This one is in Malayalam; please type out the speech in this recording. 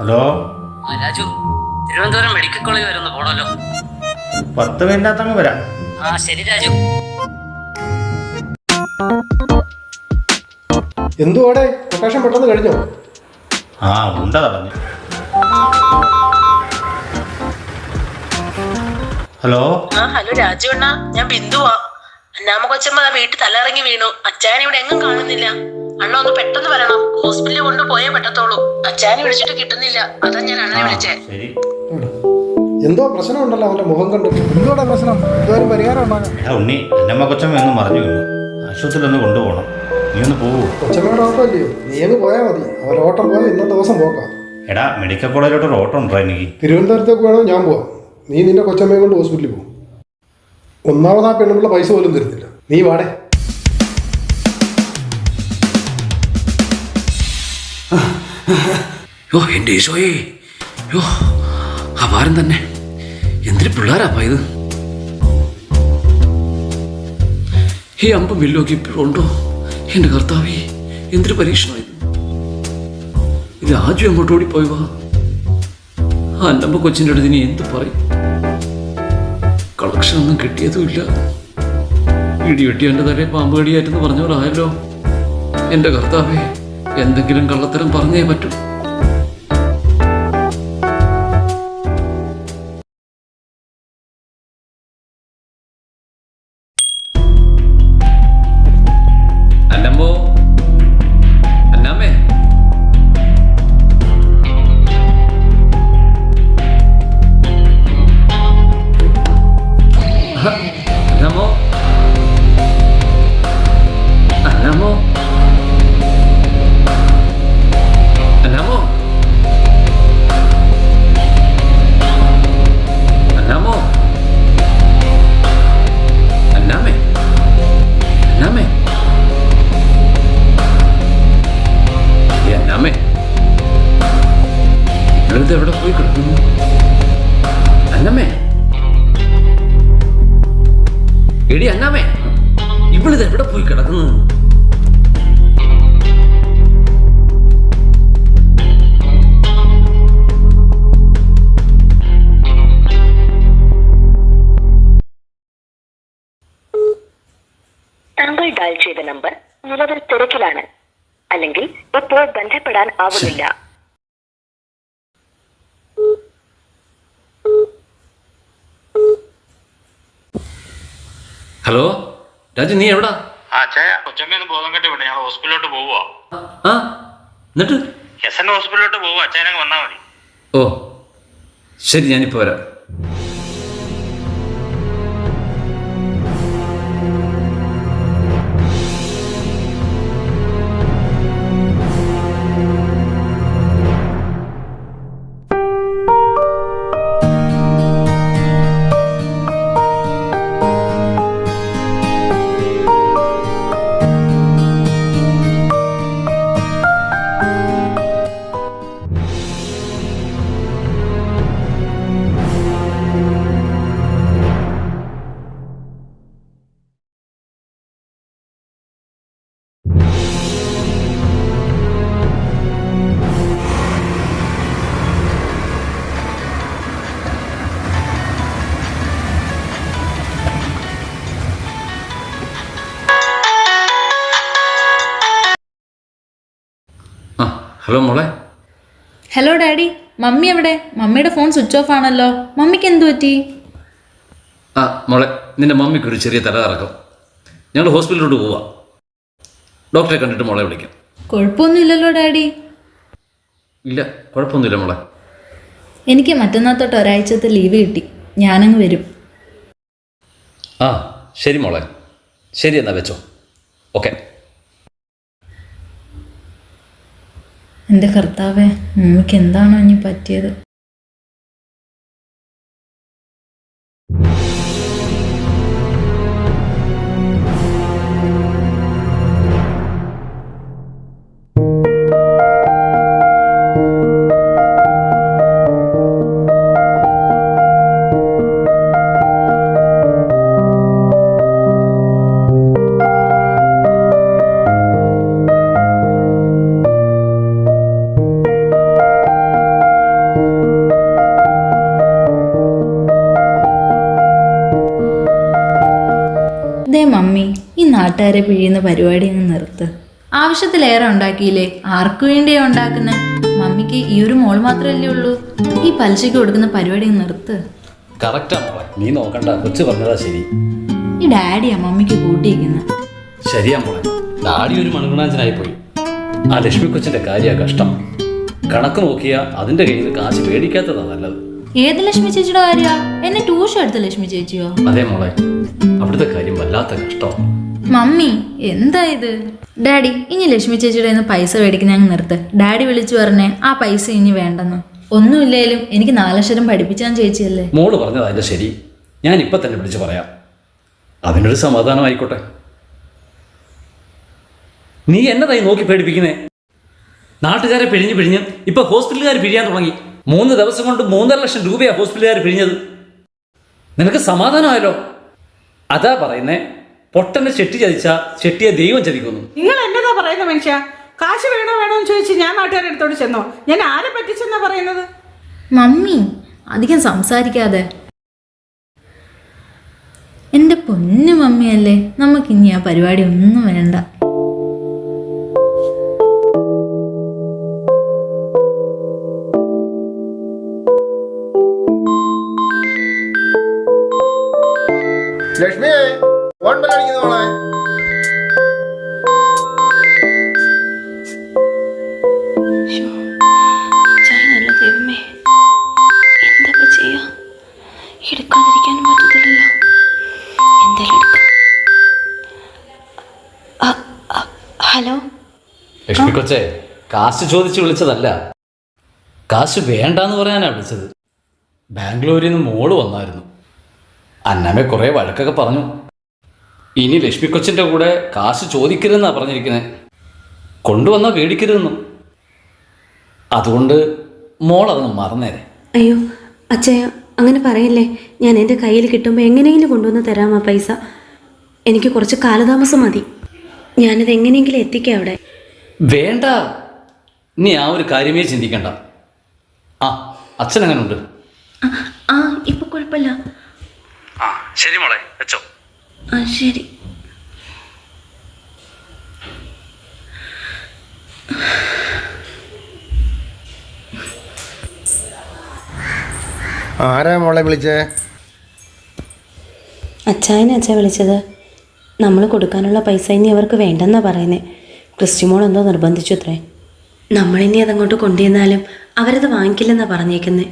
Hello Raju, Thiruvananthapuram medical college വരെ ഒന്ന് പോണല്ലോ. 10 മിനിറ്റ് അങ്ങ് വരാം. ശരി രാജു. എന്തുവാടെ കൊട്ടേഷൻ പെട്ടെന്ന് കഴിഞ്ഞോ? ഉണ്ടാ പറഞ്ഞു. ഹലോ ഹലോ രാജു അണ്ണ, ഞാൻ ബിന്ദുവാ. അന്നാമ്മ കൊച്ചമ്മ വീട്ടിൽ തലയിറങ്ങി വീണു. അച്ചായനെ ഇവിടെ എങ്ങും കാണുന്നില്ല. അണ്ണ ഒന്ന് പെട്ടെന്ന് വരണം. ഹോസ്പിറ്റലിൽ കൊണ്ടുപോയേ പറ്റത്തോളൂ. അച്ചായനെ വിളിച്ചിട്ട് കിട്ടുന്നില്ല. അതാ ഞാൻ അണ്ണനെ വിളിച്ചേ. ശരി. എന്തോ പ്രശ്നമുണ്ടല്ലോ അവന്റെ മുഖം കണ്ടിട്ട്. എന്തോടെ പ്രശ്നം? ഇതുവരെ പരിഹാരം ഉണ്ടാകാം. ഉണ്ണി എന്നമ്മ കൊച്ചമ്മ ഒന്നും മറിഞ്ഞു വീണു. ആശുപത്രിയിൽ ഒന്ന് കൊണ്ടുപോകണം. നീ ഒന്ന് പോവൂ. കൊച്ചമ്മയുടെ ഓട്ടം അല്ലയോ? നീ അങ്ങ് പോയാൽ മതി. അവർ ഓട്ടം പോയാൽ ഇന്നത്തെ ദിവസം പോക്കാം. എടാ മെഡിക്കൽ കോളേജിലോട്ട് ഒരു ഓട്ടം ഉണ്ടോ എനിക്ക്? തിരുവനന്തപുരത്തേക്ക് വേണോ ഞാൻ പോവാം. നീ നിന്റെ കൊച്ചമ്മയെ കൊണ്ട് ഹോസ്പിറ്റലിൽ പോകും. ഒന്നാമത് ആ പെണ്ണുള്ള പൈസ പോലും തരത്തില്ല. നീ വാടേ. എൻ്റെ ഈശോയേ, അപാരം തന്നെ. എന്തൊരു പിള്ളേരാപ്പാ ഇത്. ഈ അമ്പം വില്ലൊക്കെ ഇപ്പോഴുണ്ടോ? എൻ്റെ കർത്താവേ, എന്തൊരു പരീക്ഷണമായത്. ഇത് ആദ്യം അങ്ങോട്ട് ഓടിപ്പോയവാ. ആ അന്നമ്മ കൊച്ചിൻ്റെ അടുത്ത് ഇനി എന്ത് പറയും? കളക്ഷനൊന്നും കിട്ടിയതുമില്ല. ഇടിവെട്ടി എൻ്റെ തലയെ പാമ്പ് കടിയാറ്റെന്ന് പറഞ്ഞവരായല്ലോ. എൻ്റെ കർത്താവേ, എന്തെങ്കിലും കള്ളത്തരം പറഞ്ഞേ പറ്റൂ. അന്നമ്മോ, അന്നാമേ, അന്നമ്മോ, അന്നമ്മോ, അന്നമ്മോ, അന്നമ്മോ, അന്നാമേ, അന്നാമേ, അന്നാമേ, ഇവിടുത്തെ എവിടെ പോയി കിടക്കുന്നു? അന്നമ്മേ, എടി അന്നാമേ, ഇവളിത് എവിടെ പോയി കിടക്കുന്നു? താങ്കൾ ഡയൽ ചെയ്ത നമ്പർ നിലവിൽ തിരക്കിലാണ്, അല്ലെങ്കിൽ ഇപ്പോൾ ബന്ധപ്പെടാൻ ആവുന്നില്ല. ഹലോ രാജു, നീ എവിടാ? കൊച്ചമ്മയൊന്ന് ബോധം കെട്ടി വിടേ. ഞങ്ങൾ ഹോസ്പിറ്റലിലോട്ട് പോവുക. എന്നിട്ട് എസ് ഹോസ്പിറ്റലിലോട്ട് പോവുക. അച്ഛനങ്ങ് വന്നാൽ മതി. ഓ ശരി, ഞാനിപ്പോൾ വരാം. ഹലോ മോളെ. ഹലോ ഡാഡി, മമ്മി എവിടെ? മമ്മിയുടെ ഫോൺ സ്വിച്ച് ഓഫ് ആണല്ലോ. മമ്മിക്ക് എന്തു പറ്റി? മോളെ, നിന്റെ മമ്മിക്കൊരു ചെറിയ തലകറക്കം. ഞങ്ങൾ ഹോസ്പിറ്റലിലോട്ട് പോവാം. ഡോക്ടറെ കണ്ടിട്ട് മോളെ വിളിക്കാം. കുഴപ്പമൊന്നുമില്ലല്ലോ ഡാഡി? ഇല്ല, കുഴപ്പമൊന്നുമില്ല മോളെ. എനിക്ക് മറ്റന്നാൾ തൊട്ട് ഒരാഴ്ചത്തെ ലീവ് കിട്ടി. ഞാനങ്ങ് വരും. ശരി മോളെ, ശരി എന്നാ വെച്ചോ. ഓക്കെ. എൻ്റെ കർത്താവേ, മമ്മിക്ക് എന്താണോ ഇനി പറ്റിയത്? നാട്ടുകാരെ പിഴിയുന്ന പരിപാടി അങ്ങ് നിർത്ത്. ആവശ്യത്തിലേറെ ഉണ്ടാക്കിയില്ലേ? ആർക്കു വേണ്ടിയാ ഉണ്ടാക്കുന്നത്? മമ്മിക്ക് ഈ ഒരു മോൾ മാത്രമല്ലേ ഉള്ളൂ. ഈ പലിശയ്ക്ക് കൊടുക്കുന്ന പരിപാടി അങ്ങ് നിർത്ത്. കറക്റ്റാ മോളെ, നീ നോക്കണ്ട, കൊച്ചു പറഞ്ഞതാ ശരി. ഈ ഡാഡിയാ മമ്മിക്ക് കൂട്ടിയിരിക്കുന്നത്. ശരിയാ മോളെ, ഡാഡി ഒരു മണുകുണാഞ്ചനായി പോയി. ആ ലക്ഷ്മി കൊച്ചിന്റെ കാര്യ കഷ്ടം. കണക്ക് നോക്കിയാ അതിന്റെ കയ്യിൽ നിന്ന് കാശ് മേടിക്കാത്തതാ നല്ലത്. ഏത് ലക്ഷ്മി ചേച്ചിയുടെ കാര്യ? എന്നെ ട്യൂഷൻ എടുത്ത ലക്ഷ്മി ചേച്ചിയോ? അതെ മോളെ, അവിടുത്തെ കാര്യം വല്ലാത്ത കഷ്ടം. മമ്മി എന്താ ഇത്? ഡാഡി ഇനി ലക്ഷ്മി ചേച്ചിയുടെ കയ്യിൽ നിന്ന് പൈസ മേടിക്കുന്ന അങ്ങ് നിർത്ത്. ഡാഡി വിളിച്ചു പറഞ്ഞേ ആ പൈസ ഇനി വേണ്ടെന്ന്. ഒന്നുമില്ലേലും എനിക്ക് 4 അക്ഷരം പഠിപ്പിച്ചാൻ ചേച്ചിയല്ലേ. മോള് പറഞ്ഞത് അതിന്റെ ശരി. ഞാൻ ഇപ്പൊ തന്നെ വിളിച്ചു പറയാം. അതിനൊരു സമാധാനമായിക്കോട്ടെ. നീ എന്നതായി നോക്കി പേടിപ്പിക്കുന്നേ? നാട്ടുകാരെ പിഴിഞ്ഞ് ഇപ്പൊ ഹോസ്പിറ്റലുകാർ പിഴിയാൻ തുടങ്ങി. 3 ദിവസം കൊണ്ട് 3.5 ലക്ഷം രൂപയാ ഹോസ്പിറ്റലുകാർ പിഴിഞ്ഞത്. നിനക്ക് സമാധാനമായല്ലോ? അതാ പറയുന്നേ, പൊട്ടന്റെ ചെട്ടി ചതിച്ച ചെട്ടിയെ ദൈവം ചതിക്കുന്നു. നിങ്ങൾ എന്നതാ പറയുന്ന മനുഷ്യ? കാശ് വേണോ എന്ന് ചോദിച്ച് ഞാൻ നാട്ടുകാരുടെ അടുത്തോട് ചെന്നോ? ഞാൻ ആരെ പറ്റിച്ചെന്നാ പറയുന്നത്? മമ്മി അധികം സംസാരിക്കാതെ. എൻ്റെ പൊന്നു മമ്മിയല്ലേ, നമുക്കിനി ആ പരിപാടി ഒന്നും വേണ്ട. ലക്ഷ്മിയെ ഫോൺ ബെല്ലടിക്കുന്നു മോളെ. നല്ല ദൈവമേ, എന്തൊക്കെ ചെയ്യാ? എടുക്കാതിരിക്കാനും പറ്റത്തില്ലല്ലോ. എന്തായാലും എടുക്കാം. ഹലോ ലക്ഷ്മി കൊച്ചേ, കാശ് ചോദിച്ച് വിളിച്ചതല്ല, കാശ് വേണ്ടാന്ന് പറയാനാ വിളിച്ചത്. ബാംഗ്ലൂരിൽ നിന്ന് മോള് വന്നായിരുന്നു. അന്നമ്മ കുറേ വഴക്കൊക്കെ പറഞ്ഞു. ഇനി ലക്ഷ്മി കൊച്ചിൻ്റെ കൂടെ കാശ് ചോദിക്കരുതെന്നാ പറഞ്ഞിരിക്കുന്നത്. കൊണ്ടുവന്നാൽ മേടിക്കരുതെന്നും. അതുകൊണ്ട് മോളതൊന്ന് മറന്നേരെ. അയ്യോ അച്ഛയ, അങ്ങനെ പറയല്ലേ. ഞാൻ എൻ്റെ കയ്യിൽ കിട്ടുമ്പോൾ എങ്ങനെയെങ്കിലും കൊണ്ടുവന്ന് തരാമോ പൈസ? എനിക്ക് കുറച്ച് കാലതാമസം മതി. ഞാനത് എങ്ങനെയെങ്കിലും എത്തിക്കാം അവിടെ. വേണ്ട, നീ ആ ഒരു കാര്യമേ ചിന്തിക്കണ്ട. ആ അച്ഛൻ എങ്ങനെയുണ്ട്? ഇപ്പൊ കുഴപ്പമില്ല. ആ ശരി മോളെ, വെച്ചോ. ശരി. ആരാ മോളെ വിളിച്ചേ? അച്ചായനെ അച്ഛ വിളിച്ചത്. നമ്മൾ കൊടുക്കാനുള്ള പൈസ ഇനി അവർക്ക് വേണ്ടെന്നാ പറയുന്നത്. ക്രിസ്റ്റിമോൾ എന്തോ നിർബന്ധിച്ചു അത്രേ. നമ്മളിനി അതങ്ങോട്ട് കൊണ്ടുവന്നാലും അവരത് വാങ്ങിക്കില്ലെന്നാ പറഞ്ഞേക്കുന്നത്.